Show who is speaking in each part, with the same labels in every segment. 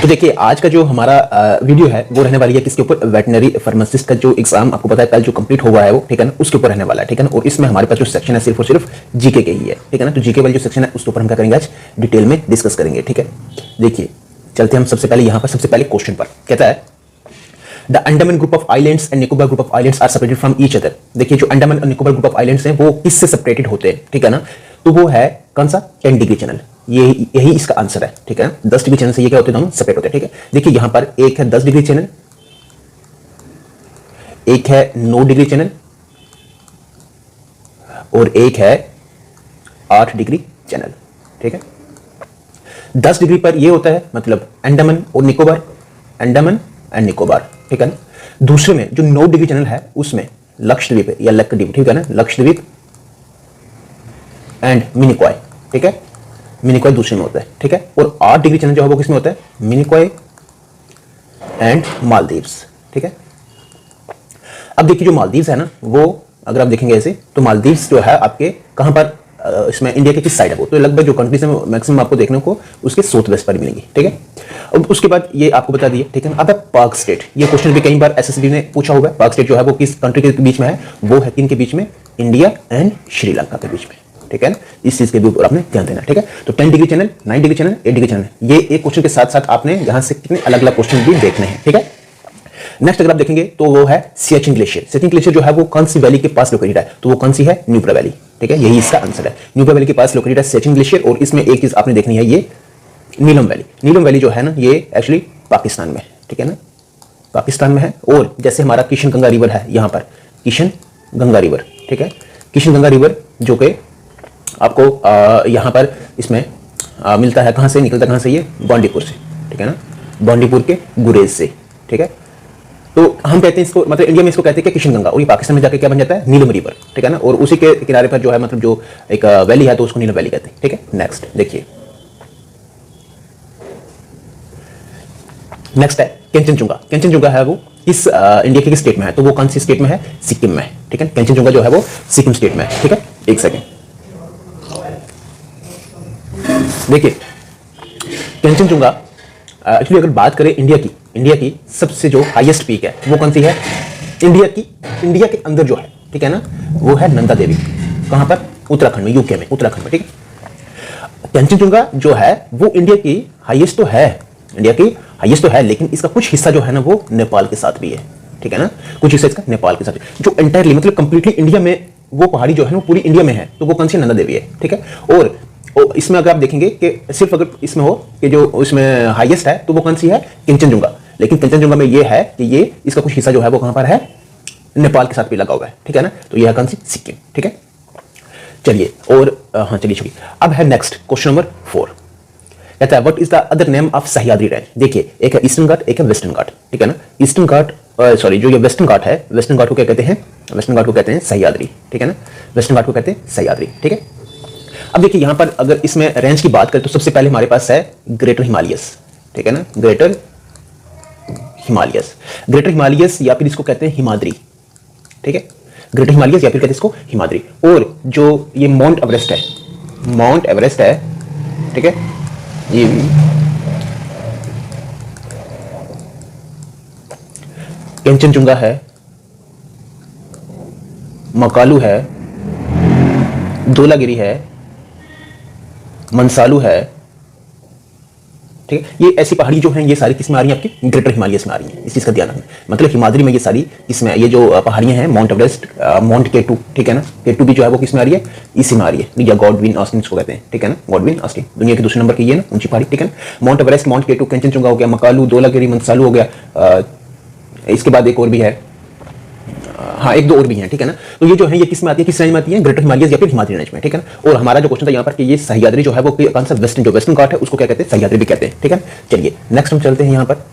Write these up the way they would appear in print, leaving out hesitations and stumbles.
Speaker 1: तो देखिए आज का जो हमारा वीडियो है वो रहने वाली है किसके ऊपर, वेटनरी फार्मासिस्ट का जो एग्जाम आपको पता है कल जो कंप्लीट हुआ है वो, ठीक है ना, उसके ऊपर रहने वाला है, ठीक है ना। और इसमें हमारे पास जो सेक्शन है सिर्फ और सिर्फ जीके के ही है, ठीक है ना। तो जीके वाली जो सेक्शन है उसके ऊपर हम क्या करेंगे, आज डिटेल में डिस्कस करेंगे, ठीक है। देखिए चलते हम सबसे पहले यहाँ पर सबसे पहले क्वेश्चन पर। कहता है the Andaman group of islands and Nicobar group of islands are separated from each other. देखिए जो अंडमान और निकोबार ग्रुप ऑफ आइलैंड्स हैं वो किससे सेपरेटेड होते हैं, ठीक है ना। तो वो है कौन सा, 10 डिग्री चैनल, यही इसका आंसर है, ठीक है ना। 10 डिग्री चैनल से ये क्या होते हैं, दोनों सेपरेट होते हैं, ठीक है। देखिए यहां पर एक है 10 डिग्री चैनल, एक है 9 डिग्री चैनल और एक है 8 डिग्री चैनल, ठीक है। 10 डिग्री पर ये होता है मतलब अंडमान और निकोबार, अंडमान एंड निकोबार, ठीक है ना। दूसरे में जो 9 डिग्री चैनल है उसमें लक्षद्वीप या लक्षद्वीप, ठीक है ना, लक्षद्वीप एंड मिनिकॉय, ठीक है, मिनिकॉय दूसरे में होता है, ठीक है। और 8 डिग्री चैनल जो है वो किसमें होता है, मिनिकॉय एंड मालदीव्स, ठीक है। अब देखिए जो मालदीव्स है ना वो अगर आप देखेंगे ऐसे तो मालदीव्स जो है आपके कहां पर, इसमें इंडिया के किस साइड है वो, तो लगभग जो कंट्रीज है मैक्सिमम आपको देखने को उसके साउथ वेस्ट पर मिलेंगी, ठीक है। अब उसके बाद ये आपको बता दिए, ठीक है ना। अब है पाक स्टेट, ये क्वेश्चन भी कई बार एसएसबी ने पूछा हुआ है। पाक स्टेट जो है वो किस कंट्री के बीच में है, वो है किन के बीच में, इंडिया एंड श्रीलंका के बीच में, ठीक है ना। इस चीज के भी ऊपर आपने ध्यान देना, ठीक है। तो 10 degree channel, 9 degree channel, 8 degree channel, ये एक क्वेश्चन के साथ साथ आपने यहां से कितने अलग अलग क्वेश्चन भी देखने हैं, ठीक है। नेक्स्ट अगर आप देखेंगे तो वो है सियाचिन ग्लेशियर। सियाचिन ग्लेशियर जो है वो कौन सी वैली के पास लोकेटेड है, तो वो कौन सी है, न्यूब्रा वैली, ठीक है, यही इसका आंसर है। न्यूब्रा वैली के पास लोकेटेड है सियाचिन ग्लेशियर। और इसमें एक चीज आपने देखनी है, ये नीलम वैली, नीलम वैली जो है ना ये एक्चुअली पाकिस्तान में है, ठीक है ना, पाकिस्तान में है। और जैसे हमारा किशन गंगा रिवर है यहां पर, किशन गंगा रिवर, ठीक है, किशन गंगा रिवर जो कि आपको यहां पर इसमें मिलता है, कहां से निकलता है, कहां से, ये बांडीपुर से, ठीक है ना, बांडीपुर के गुरेज से, ठीक है। तो हम कहते हैं इसको, मतलब इंडिया में इसको कहते हैं कि किशन गंगा, और ये पाकिस्तान में जाके क्या बन जाता है, नीलम रिवर, ठीक है ना। और उसी के किनारे पर जो है मतलब जो एक वैली है तो उसको नीलम वैली कहते हैं, ठीक है। नेक्स्ट देखिए, नेक्स्ट है कंचनजुंगा। कंचनजुंगा है वो इस इंडिया के किस स्टेट में है, तो वो कौन सी स्टेट में है, सिक्किम में है, ठीक है। कंचनजुंगा जो है वो सिक्किम स्टेट में है, ठीक है। एक सेकेंड देखिए, कंचनजुंगा एक्चुअली अगर बात करें इंडिया की सबसे जो हाईएस्ट पीक है वो कौन सी है, इंडिया के अंदर जो है, ठीक है ना, वो है नंदा देवी। कहां पर, उत्तराखंड में, यूके में, उत्तराखंड में, ठीक है। कंचनजुंगा जो है वो इंडिया की हाईएस्ट तो है, इंडिया की हाईएस्ट तो है, लेकिन इसका कुछ हिस्सा जो है ना वो नेपाल के साथ भी है, ठीक है ना, कुछ हिस्सा इसका नेपाल के साथ, जो एंटायरली मतलब कंप्लीटली इंडिया में वो पहाड़ी जो है वो पूरी इंडिया में है, तो वो कौन सी, नंदा देवी है, ठीक है। और इसमें अगर आप देखेंगे कि सिर्फ अगर इसमें हो कि जो इसमें हाईएस्ट है तो वो कौन सी है, कंचनजुंगा। लेकिन कंचनजुंगा में ये है कि ये इसका कुछ हिस्सा जो है वो कहां पर है, नेपाल के साथ भी लगा हुआ है, ठीक है ना। तो ये है कौन सी, सिक्किम, ठीक है। चलिए और हाँ चलिए छोड़िए, अब है नेक्स्ट क्वेश्चन नंबर 4। कहता है what is the other name of Sahyadri range. देखिए एक है ईस्टर्न घाट, एक है वेस्टर्न घाट, ठीक है ना। ईस्टर्न घाट सॉरी जो ये वेस्टर्न घाट है, वेस्टर्न घाट को क्या कहते हैं, वेस्टर्न घाट को कहते हैं सह्याद्री, ठीक है ना, वेस्टर्न घाट को कहते हैं सह्याद्री, ठीक है। अब देखिए यहां पर अगर इसमें रेंज की बात करें तो सबसे पहले हमारे पास है ग्रेटर हिमालयस, ठीक है ना, ग्रेटर हिमालयस, ग्रेटर हिमालयस या फिर इसको कहते हैं हिमाद्री, ठीक है, ग्रेटर हिमालयस या फिर कहते हैं इसको हिमाद्री। और जो ये माउंट एवरेस्ट है, माउंट एवरेस्ट है, ठीक है, ये कंचनजुंगा है, मकालू है, धौलागिरी है, मनसालू है, ठीक है। ये ऐसी पहाड़ी जो हैं ये सारी किस में आ रही हैं, आपकी ग्रेटर हिमालयस में आ रही हैं, इस चीज का ध्यान रखना। मतलब हिमाद्री में ये सारी इसमें, ये जो पहाड़ियां हैं माउंट एवरेस्ट, माउंट केटू, ठीक है ना, केटू भी जो है वो किस में आ रही है, इसी में आ रही है, या गॉडविन ऑस्टिन इसको कहते हैं, ठीक है ना, गॉडविन ऑस्टिन दुनिया के दूसरे नंबर की ये ना ऊंची पहाड़ी, ठीक है ना। माउंट एवरेस्ट, माउंट केटू, कंचनजुंगा हो गया, मकालू, धौलागिरी, मनसालू हो गया, इसके बाद एक और भी है, हाँ एक दो और भी हैं, ठीक है ना। तो ये जो है ये किस में आती है, किस रेंज में आती है, ग्रेटर हिमालयस या फिर हिमाद्री रेंज में, ठीक है ना। और हमारा जो क्वेश्चन था यहाँ पर कि ये सह्याद्री जो है वो कौन सा, वेस्टर्न, जो वेस्टर्न घाट है उसको क्या कहते हैं, सह्याद्री भी कहते हैं, ठीक है। चलिए नेक्स्ट हम चलते हैं यहाँ पर,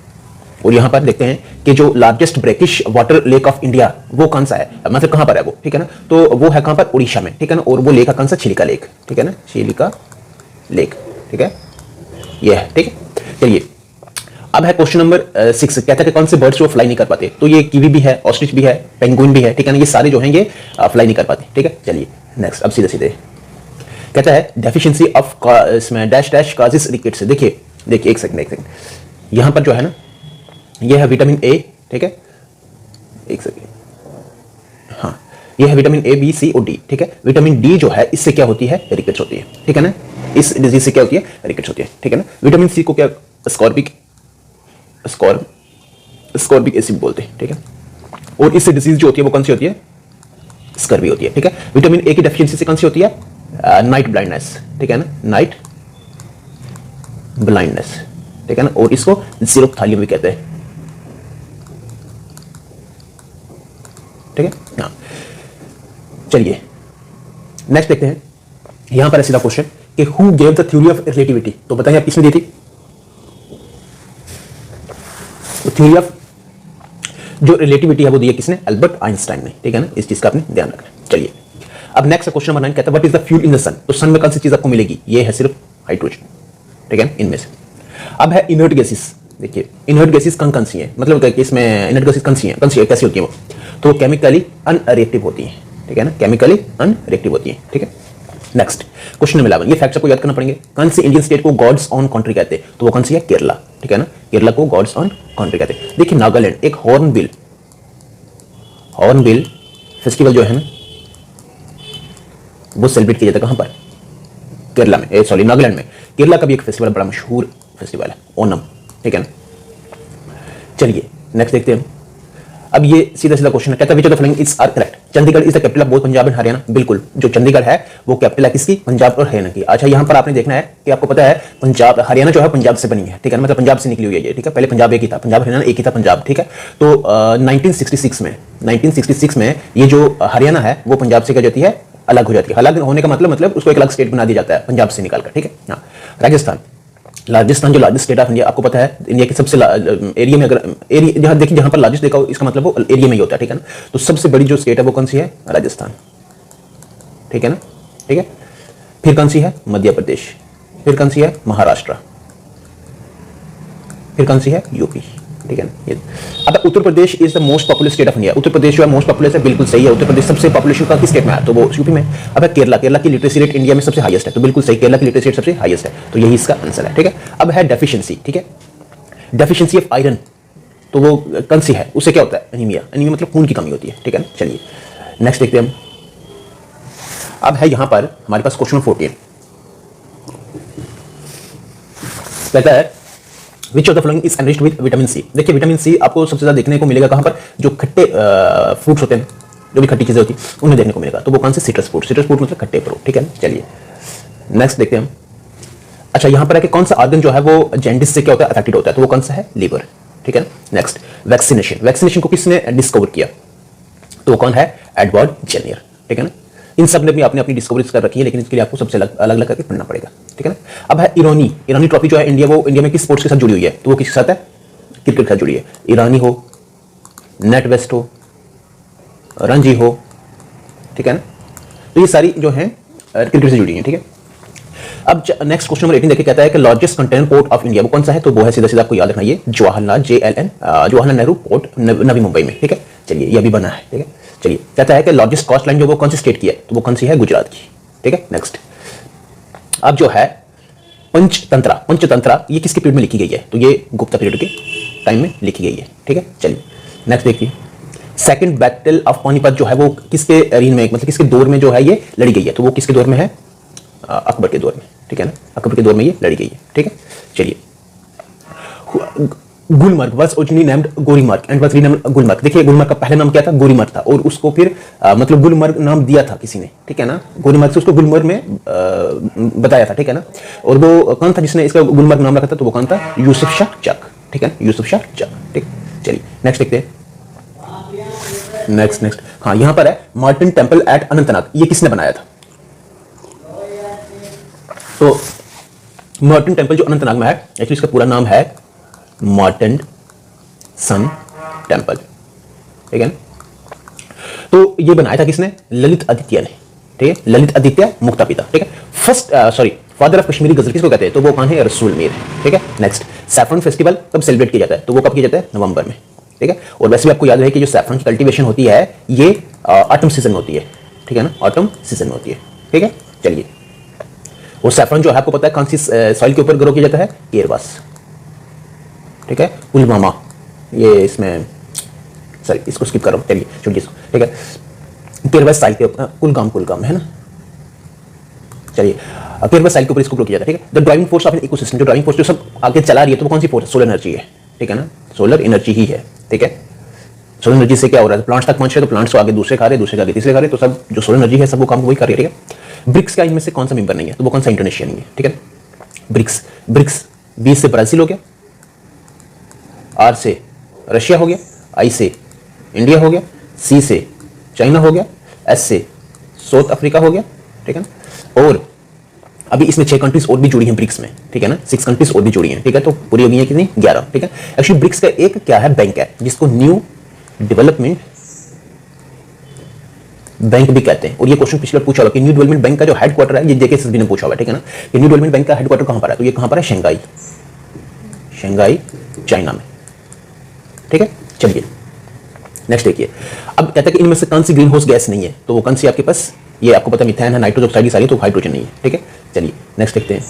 Speaker 1: और यहाँ पर देखते हैं कि जो largest brackish water lake of India वो कौन सा है, मतलब कहां पर है वो, ठीक है ना। तो वो है कहां पर, उड़ीसा में, ठीक है ना। और वो लेक कौन सा, चिलिका लेक, ठीक है ना, चिलिका लेक, ठीक है, ये है, ठीक है। चलिए अब है क्वेश्चन नंबर 6। कहता है कि कौन से बर्ड्स जो फ्लाई नहीं कर पाते, तो ये कीवी भी है, ऑस्ट्रिच भी है, पेंगुइन भी है, ठीक है ना, ये सारे जो हैं ये फ्लाई नहीं कर पाते, ठीक है। चलिए नेक्स्ट, अब सीधे सीधे कहता है डेफिशिएंसी ऑफ इसमें डैश डैश काजेस रिकेट्स। देखिए एक सेकंड, यहां पर जो है ना, ये है विटामिन ए, ठीक है, एक सेकेंड, हाँ, ये है विटामिन ए, बी, सी और डी, ठीक है। विटामिन डी जो है इससे क्या होती है, रिकेट्स होती है, ठीक है ना, इस डिजीज से क्या होती है, रिकेट्स होती है, ठीक है ना। विटामिन सी को क्या स्कॉर्बिक एसिड बोलते हैं, ठीक है। और इससे डिजीज जो होती है वो कौन सी होती है, स्कर्वी होती है, ठीक है। विटामिन ए की डेफिशिएंसी से कौन सी होती है, नाइट ब्लाइंडनेस, ठीक है ना, नाइट ब्लाइंडनेस, ठीक है ना, और इसको जीरोप्थालियम भी कहते हैं, ठीक है। हाँ, चलिए नेक्स्ट देखते हैं। यहां पर है सीधा क्वेश्चन कि who gave the theory of relativity, तो बताइए आप किसने दी थी थ्योरी ऑफ जो रिलेटिविटी है, वो दी है किसने, एल्बर्ट आइंस्टाइन ने, ठीक है ना, इस चीज का आपने ध्यान रखना है। चलिए अब नेक्स्ट क्वेश्चन नंबर 9 कहता है what is the fuel in the sun, तो सन में कौन सी चीज आपको मिलेगी, ये है सिर्फ हाइड्रोजन, ठीक है, इनमें से। अब है इनर्ट गैसेस, देखिए इनर्ट गैसेस कौन सी है, मतलब इसमें इनर्ट गैसेस कौन सी है, कैसी होती है वो, तो केमिकली अनरिएक्टिव होती है, ठीक है ना, केमिकली अनरिएक्टिव होती है, ठीक है। नेक्स्ट क्वेश्चन नंबर 11, ये फैक्ट्स आपको याद करना पड़ेंगे। कौन सी इंडियन स्टेट को गॉड्स ऑन कंट्री कहते हैं, तो वो कौन सी है, केरला, ठीक है ना, केरला को गॉड्स ऑन कंट्री कहते हैं। देखिए नागालैंड एक हॉर्नबिल फेस्टिवल जो है ना, वो सेलिब्रेट किया जाता है कहां पर, केरला में, सॉरी नागालैंड में। केरला का भी एक फेस्टिवल बड़ा मशहूर फेस्टिवल है, ओनम, ठीक है ना। चलिए नेक्स्ट देखते हैं। अब ये सीधा क्वेश्चन है, कहता है which of the following is are correct, Chandigarh is the capital of both Punjab and Haryana, बिल्कुल, जो चंडीगढ़ है वो कैपिटल है किसकी, पंजाब और हरियाणा की। अच्छा यहां पर आपने देखना है कि आपको पता है पंजाब हरियाणा जो है पंजाब से बनी है, ठीक है ना, मतलब पंजाब से निकली हुई है ये, ठीक है, पहले पंजाब एक ही था, पंजाब हरियाणा एक ही था पंजाब, ठीक है। तो 1966 में ये जो हरियाणा है वो पंजाब से क्या जाती है, अलग हो जाती है। अलग होने का मतलब उसको एक अलग स्टेट बना दिया जाता है पंजाब से निकालकर, ठीक है। हाँ, राजस्थान जो लार्जेस्ट स्टेट ऑफ इंडिया, आपको पता है इंडिया की सबसे एरिया में, अगर एरिया जहां देखिए जहां पर लार्जेस्ट देखा हो, इसका मतलब वो एरिया में ही होता है, ठीक है ना। तो सबसे बड़ी जो स्टेट है वो कौन सी है, राजस्थान, ठीक है ना, ठीक है। फिर कौन सी है, मध्य प्रदेश, फिर कौन सी है, महाराष्ट्र, फिर कौन सी है, यूपी, ठीक है ना। अब Uttar Pradesh is the most populous state of India, Uttar Pradesh जो है मोस्ट पॉपुलस है, बिल्कुल सही है। उत्तर प्रदेश सबसे पॉपुलेशन का किस स्टेट में है, तो वो यूपी में। अब केरला की लिटरेसी रेट इंडिया में सबसे हाईएस्ट है, तो बिल्कुल सही, केरला की लिटरेसी रेट सबसे हाईएस्ट है, तो यही इसका आंसर है, ठीक है। अब है डेफिशिएंसी, ठीक है, डेफिशिएंसी ऑफ आयरन, तो वो कौन सी है, उससे क्या होता है, एनीमिया, एनीमिया मतलब खून की कमी होती है, ठीक है ना। चलिए नेक्स्ट देखते हैं हम। अब है यहां पर हमारे पास क्वेश्चन 14, कहता है Which of the following is enriched with vitamin C? देखिए विटामिन सी आपको सबसे ज्यादा देखने को मिलेगा कहां पर, जो खट्टे फ्रूट्स होते हैं, जो भी खट्टी चीजें होती हैं उनमें देखने को मिलेगा, तो वो कौन से, सिट्रस फ्रूट मतलब खट्टे फ्रूट, ठीक है ना। चलिए नेक्स्ट देखते हैं हम। अच्छा यहां पर है कि कौन सा ऑर्गन जो है वो जैंडिस से क्या होता है, अफेक्टेड होता है, तो वो कौन सा है, लीवर, ठीक है ना। नेक्स्ट वैक्सीनेशन को किसने डिस्कवर किया, तो वो कौन है, एडवर्ड जेनियर, ठीक है ना। इन सब ने भी आपने अपनी डिस्कवरीज कर रखी है, लेकिन इसके लिए आपको सबसे अलग अलग करके पढ़ना पड़ेगा, ठीक है ना। अब है ईरानी ट्रॉफी जो है इंडिया में किस स्पोर्ट्स के साथ जुड़ी हुई है, तो वो किसके साथ है, क्रिकेट के साथ जुड़ी है। ईरानी हो, नेट वेस्ट हो, रणजी हो, ठीक है ना, तो ये सारी जो है क्रिकेट से जुड़ी है, ठीक है। अब नेक्स्ट क्वेश्चन नंबर 18 देखिए, कहता है कि largest container port of India वो कौन सा है, तो वो है सीधा आपको याद रखना, ये जवाहरलाल नेहरू पोर्ट नवी मुंबई में, ठीक है। चलिए ये अभी बना है, ठीक है। चलिए कहता है कि लार्जेस्ट कॉस्ट लाइन जो वो कौन सी स्टेट की है, तो वो कौन सी है, गुजरात की, ठीक है। नेक्स्ट अब जो है पंचतंत्रा ये किसके पीरियड में लिखी गई है, तो ये गुप्ता पीरियड के टाइम में लिखी गई है, ठीक है। चलिए नेक्स्ट देखिए, सेकंड बैटल ऑफ पानीपत जो है वो किसके रीन में, मतलब किसके दौर में जो है ये लड़ी गई है, तो वो किसके दौर में है, अकबर के दौर में, ठीक है ना, अकबर के दौर में ये लड़ी गई है, ठीक है। चलिए Gulmarg was originally named Gorimarg and was renamed Gulmarg. देखिए गुलमर्ग का पहला नाम क्या था, गोरीमार्ग था, और उसको फिर मतलब गुलमर्ग नाम दिया था किसी ने, ठीक है ना, गोरीमार्ग से उसको गुलमर्ग में बताया था, ठीक है ना। और वो कौन था जिसने इसका गुलमर्ग नाम रखा था, तो वो कौन था, यूसुफ शाह चक, ठीक है, यूसुफ शाह चक, ठीक। चलिए नेक्स्ट देखते हैं। नेक्स्ट हाँ यहां पर है मार्टिन टेम्पल एट अनंतनाग, ये किसने बनाया था, तो मार्टिन टेम्पल जो अनंतनाग में है, एक्चुअली इसका पूरा नाम है मार्टिन सन टेम्पल, ठीक है ना। तो ये बनाया था किसने, ललित आदित्य ने, ठीक है, ललित आदित्य मुक्ता पिता, ठीक है। फादर ऑफ कश्मीरी गजल किसको कहते हैं, तो वो कौन है, रसूल मीर, ठीक है। नेक्स्ट सैफरन फेस्टिवल कब सेलिब्रेट किया जाता है, तो वो कब किया जाता है, नवंबर में, ठीक है। और वैसे भी आपको याद रहे कि जो सैफरन की कल्टीवेशन होती है ये ऑटम सीजन में होती है, ठीक है ना, ऑटम सीजन में होती है, ठीक है। चलिए और सैफरन जो है आपको पता है कौन सी सॉइल के ऊपर ग्रो किया जाता है, एयरवाश, ठीक है, पुलवामा, ये इसमें सॉरी इसको स्किप करो, चलिए छोड़िए इसको, ठीक है। 13 साल के कुलगाम है ना, चलिए 13 साल के ऊपर इसको किया जाता है, ठीक है। The driving force of an ecosystem, जो ड्राइविंग फोर्स जो सब आगे चला रही है तो वो कौन सी फोर्स है? सोलर एनर्जी है, ठीक है ना, सोलर एनर्जी ही है, ठीक है। सोलर एनर्जी से क्या हो रहा है? प्लांट्स तक पहुंच रहे तो प्लांट्स को आगे दूसरे खा रहे, दूसरे के आगे तीसरे खा रहे, तो सब जो सोलर एनर्जी है सब वो काम वही कर रही है, ठीक है। ब्रिक्स का इनमें से कौन सा मेंबर नहीं है? तो वो कौन सा? इंडोनेशिया नहीं है, ठीक है। ब्रिक्स बी से ब्राजील हो गया, आर से रशिया हो गया, आई से इंडिया हो गया, सी से चाइना हो गया, एस से साउथ अफ्रीका हो गया, ठीक है ना। और अभी इसमें 6 कंट्रीज और भी जुड़ी हैं ब्रिक्स में, ठीक है ना, 6 कंट्रीज और भी जुड़ी हैं, ठीक है। तो पूरी हो गई है कितनी? 11, ठीक है। एक्चुअली ब्रिक्स का एक क्या है? बैंक है, जिसको न्यू डेवलपमेंट बैंक भी कहते हैं। और ये क्वेश्चन पिछले पूछा होगा कि न्यू डेवलपमेंट बैंक का जो हेडक्वार्टर है, ये जेके एसएसबी ने पूछा हुआ है, ठीक है ना, कि न्यू डेवलपमेंट बैंक का हेडक्वार्टर कहां पर है? तो ये कहां पर है? शंघाई चाइना में, ठीक है। चलिए नेक्स्ट देखिए, अब कहता है कि इनमें से कौन सी ग्रीन हाउस गैस नहीं है? तो वो कौन सी आपके पास? ये आपको पता मीथेन है, नाइट्रोजन ऑक्साइड सारी, तो हाइड्रोजन नहीं है, ठीक है। चलिए नेक्स्ट देखते हैं।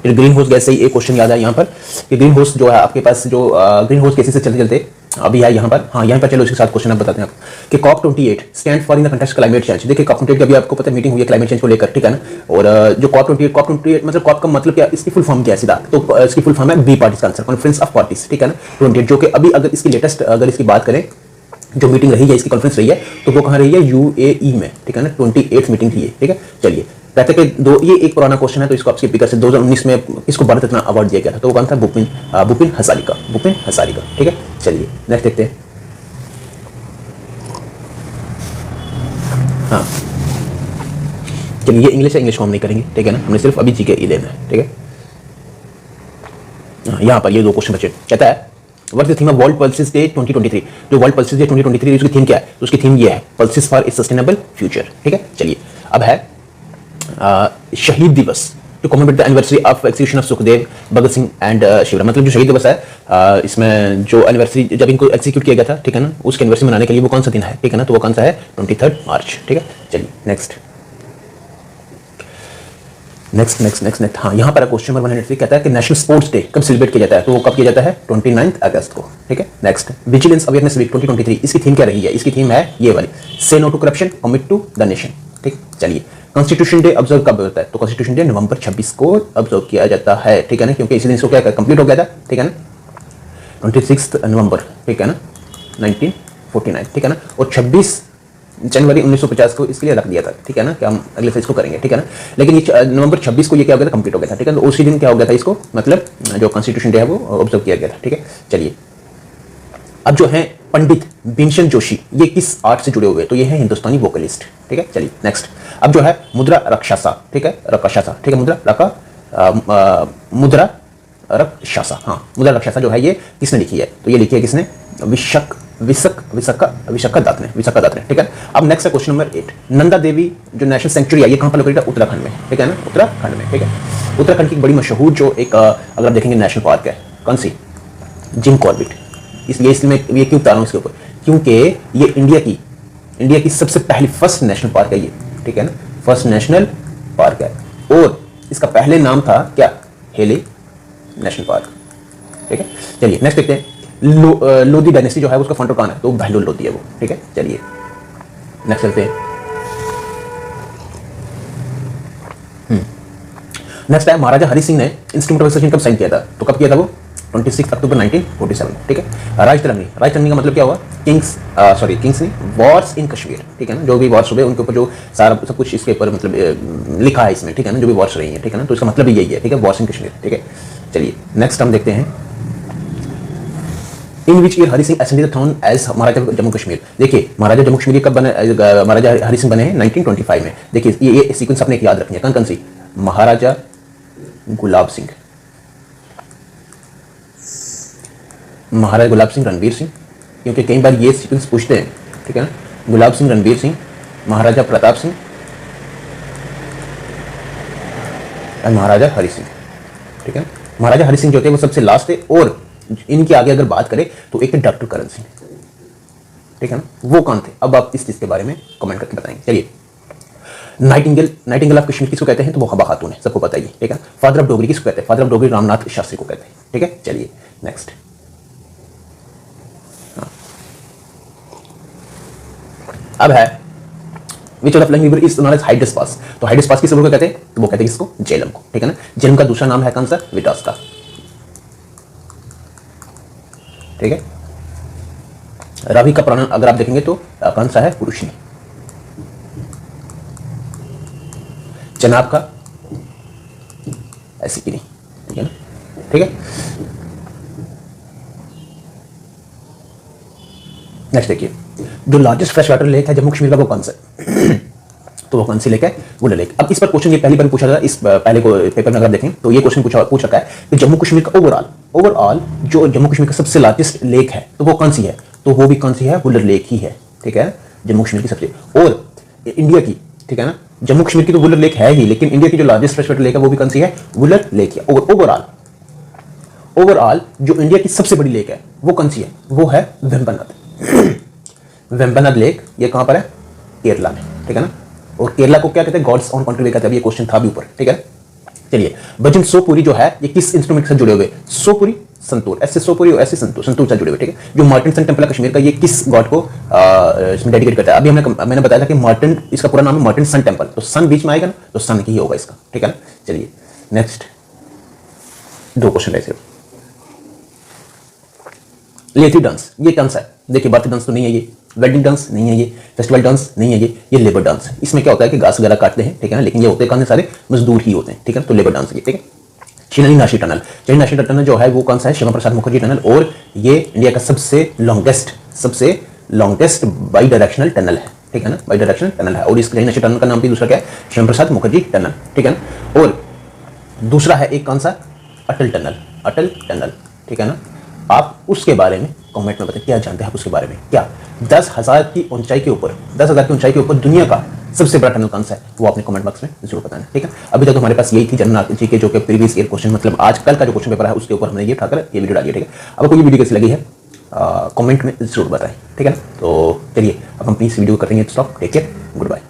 Speaker 1: फिर ग्रीन हाउस गैस से ही एक क्वेश्चन याद है यहाँ पर कि ग्रीन हाउस जो है आपके पास, जो ग्रीन हाउस गैसेस से चलते चलते अभी है यहाँ पर, हाँ यहाँ पर चलो इसके साथ क्वेश्चन आप बताते हैं आपको कि COP28 stand for in the context climate change. देखिए COP28 की अभी आपको पता है मीटिंग हुई है क्लाइमेट चेंज को लेकर, ठीक है ना। और जो COP28 मतलब COP का मतलब क्या, इसकी फुल फॉर्म क्या है सीधा? तो इसकी फुल फॉर्म है बी पार्टीज का आंसर, कॉन्फ्रेंस ऑफ पार्टीज, ठीक है ना, 28, जो कि अभी अगर इसकी लेटेस्ट अगर इसकी बात करें जो मीटिंग रही है, इसकी कॉन्फ्रेंस रही है, तो वो कहाँ रही है? यूएई में, ठीक है ना, 28th मीटिंग थी ये, ठीक है। चलिए कहते हैं कि ये एक पुराना क्वेश्चन है तो इसको आप स्किप कर सकते। 2019 में इसको भारत रत्न अवार्ड दिया गया था, तो वो कौन था? भूपेन हजारिका, ठीक है। चलिए नेक्स्ट देखते हैं। हाँ चलिए, ये इंग्लिश है, इंग्लिश को हम नहीं करेंगे, ठीक है ना, हमने सिर्फ अभी जीके ही लेना है, ठीक है। यहाँ पर ये 2 क्वेश्चन बचे। कहता है what is the theme of world pulses day 2023? जो वर्ल्ड पल्सेस डे 2023 उसकी थीम क्या है? तो उसकी थीम ये है, pulses for a sustainable future, ठीक है। चलिए अब है Shaheed Diwas, to commemorate the anniversary of execution of Sukhdev, Bhagat Singh and Shivaram. मतलब जो शहीद दिवस है, इसमें जो एनिवर्सरी जब इनको एग्जीक्यूट किया गया था, ठीक है ना, उसके एनिवर्सरी मनाने के लिए वो कौन सा दिन है, ठीक है ना, तो वो कौन सा है? 23 मार्च, ठीक है। चलिए नेक्स्ट। हाँ यहाँ पर क्वेश्चन नंबर 103 कहता है कि नेशनल स्पोर्ट्स डे कब सेलिब्रेट किया जाता है? तो वो कब किया जाता है? 29 अगस्त को, ठीक है। नेक्स्ट, विजिलेंस अवेयरनेस वीक 2023, इसकी थीम क्या रही है? इसकी थीम है ये वाली, say no to corruption, commit to the nation, ठीक। चलिए कॉन्स्टिट्यूशन डे ऑब्जर्व कब होता है? तो कॉन्स्टिट्यूशन डे नवंबर 26 को ऑब्जर्व किया जाता है, ठीक है ना, क्योंकि इसी दिन इसको क्या कंप्लीट हो गया था, ठीक है ना, 26 नवंबर, ठीक है ना, 1949, ठीक है ना। और 26 जनवरी 1950 को इसके लिए रख दिया था, ठीक है ना, कि हम अगले फेज को करेंगे, ठीक है ना। लेकिन ये नवंबर 26 को ये क्या हो गया था? कंप्लीट हो गया था, ठीक है। तो उसी दिन क्या हो गया था इसको, मतलब जो कॉन्स्टिट्यूशन डे है वो ऑब्जर्व किया गया था, ठीक है। चलिए अब जो है पंडित भीमसेन जोशी, ये किस आर्ट से जुड़े हुए हैं? तो ये है हिंदुस्तानी वोकलिस्ट, ठीक है। चलिए नेक्स्ट, अब जो है मुद्रा रक्षासा, ठीक है, मुद्रा रक्षासा जो है ये किसने लिखी है? तो ये लिखी है किसने? विशाखा दत्त ने, ठीक है। अब नेक्स्ट है क्वेश्चन नंबर 8। नंदा देवी जो नेशनल सेंचुरी है ये कहां पर लोकेटेड है? उत्तराखंड में, ठीक है ना, उत्तराखंड में, ठीक है। उत्तराखंड की बड़ी मशहूर जो एक अगर आप देखेंगे नेशनल पार्क है, कौन सी? Jim Corbett. इसलिए ये क्यों बता रहा हूं इसके ऊपर? क्योंकि ये इंडिया की सबसे पहली फर्स्ट नेशनल पार्क है ये, ठीक है ना, फर्स्ट नेशनल पार्क है। और इसका पहले नाम था क्या? हेले नेशनल पार्क, ठीक है। चलिए नेक्स्ट देखते हैं। लोधी डायनेस्टी जो है उसका फाउंडर कौन है? तो बहलोल लोधी है वो, ठीक है। चलिए नेक्स्ट चलते हैं। नेक्स्ट है महाराजा हरि सिंह ने इंस्टीट्यूट ऑफ एक्सचेंज कब साइन किया था? तो कब किया था वो? 26 अक्टूबर 1947, ठीक है। राजतरंगी का मतलब क्या हुआ? किंग्स नहीं, वॉर्स इन कश्मीर, ठीक है ना, जो भी वॉर्स हुए उनके ऊपर जो सारा सब कुछ इसके ऊपर मतलब लिखा है इसमें, ठीक है ना, जो भी वॉर्स रही है, ठीक है ना, तो इसका मतलब यही है, ठीक है, वॉर्स इन कश्मीर, ठीक है। चलिए नेक्स्ट हम देखते हैं, in which year Hari Singh ascended the throne as Maharaja Jammu Kashmir. देखिए महाराजा जम्मू कश्मीर कब बने? महाराजा हरि सिंह बने हैं 1925 में। देखिए ये सीक्वेंस अपने याद रखनी है, कौन सी? महाराजा गुलाब सिंह, रणवीर सिंह, क्योंकि कई बार ये सीक्वेंस पूछते हैं, ठीक है ना, गुलाब सिंह, रणवीर सिंह, महाराजा प्रताप सिंह और महाराजा हरि सिंह, ठीक है। महाराजा हरि सिंह जो थे वो सबसे लास्ट थे, और इनके आगे अगर बात करें तो एक थे डॉक्टर करण सिंह, ठीक है ना, वो कौन थे? अब आप इस चीज के बारे में कमेंट करके बताएंगे। चलिए नाइटिंगेल ऑफ कश्मीर किसको कहते हैं? तो वो हबा खातून है, सबको पता ही है, ठीक है। फादर ऑफ डोगरी किसको कहते हैं? फादर ऑफ डोगरी रामनाथ शास्त्री को कहते हैं। ठीक है, चलिए नेक्स्ट। अब है which of the following river is known as Hydrus pass. तो हाइड्रस पास किस रिवर को कहते हैं? तो वो कहते हैं इसको झेलम को, ठीक है ना। झेलम का दूसरा नाम है कौन सा? विटास्का, ठीक है। रावी का प्रोनाउन अगर आप देखेंगे तो कौन सा है? पुरुषनी। चनाब का ऐसी की नहीं, ठीक है ना, ठीक है। नेक्स्ट देखिए, जो लार्जेस्ट फ्रेश वाटर लेक है जम्मू कश्मीर का वो कौन सा है? तो वो कौन सी लेक है? वुलर लेक। अब इस पर क्वेश्चन ये पहली बार पूछा था, इस पहले को पेपर में अगर देखें तो ये क्वेश्चन पूछ रखा है कि जम्मू कश्मीर का ओवरऑल जो जम्मू कश्मीर का सबसे लार्जेस्ट लेक है तो वो कौन सी है? तो वो भी कौन सी है? वुलर लेक ही है, ठीक है, जम्मू कश्मीर की सबसे। और इंडिया की, ठीक है ना, जम्मू कश्मीर की तो वुलर लेक है ही, लेकिन इंडिया की जो लार्जेस्ट फ्रेश वाटर लेक है वो भी कौन सी है? वुलर लेक है। ओवरऑल जो इंडिया की सबसे बड़ी लेक है वो कौन सी है? वो है वेम्बनाड। वेम्बनाड लेक ये कहां पर है? केरला में, ठीक है ना। और केरला को क्या कहते हैं? गॉड्स ओन कंट्री कहते हैं। ये क्वेश्चन था भी ऊपर, ठीक है। चलिए, भजन सोपुरी जो है ये किस इंस्ट्रूमेंट से जुड़े हुए? सोपुरी, संतूर, ऐसे सोपुरी और ऐसे संतूर से जुड़े हुए, ठीक है। जो मार्टिन सन टेंपल है कश्मीर का, ये किस गॉड को इसमें डेडिकेट करता है? अभी मैंने बताया था कि मार्टिन, इसका पूरा नाम है मार्टिन सन टेंपल, तो सन बीच में आएगा ना, तो सन ही होगा इसका, ठीक है ना। चलिए नेक्स्ट, दो क्वेश्चन ऐसे। लेथी डांस ये कौन सा है? देखिए, बर्थ डांस तो नहीं है, ये वेडिंग डांस नहीं है, ये फेस्टिवल डांस नहीं है, ये लेबर डांस है। इसमें क्या होता है कि घास वगैरह काटते हैं, ठीक है ना, लेकिन ये होते हैं सारे मजदूर ही होते हैं, ठीक है। तो लेबर डांस है, ठीक है। चिननी नाशी टनल जो है वो कौन सा है? श्यामा प्रसाद मुखर्जी टनल। और ये इंडिया का सबसे लॉन्गेस्ट बाई डायरेक्शनल टनल है, ठीक है ना, बाई डायरेक्शनल टनल है। और इस चिननी नाशी टनल का नाम भी दूसरा क्या है? श्यामा प्रसाद मुखर्जी टनल, ठीक है ना। और दूसरा है एक कौन सा? अटल टनल, ठीक है ना। आप उसके बारे में कमेंट में बताएं, क्या जानते हैं आप उसके बारे में? क्या 10,000 की ऊंचाई के ऊपर दुनिया का सबसे बड़ा टनल कौन सा है? वो आपने कमेंट बॉक्स में जरूर बताना, ठीक है। अभी तक तो हमारे पास यही थी जनरल जीके, जो कि प्रीवियस ईयर क्वेश्चन, मतलब आज कल का जो क्वेश्चन पेपर है उसके ऊपर हमने ये उठाकर ये वीडियो डाली है, ठीक है। अब आपको ये वीडियो कैसी लगी है कमेंट में जरूर बताएं, ठीक है ना। तो चलिए अब हम अपनी इस वीडियो को करेंगे stop. Take care, good bye.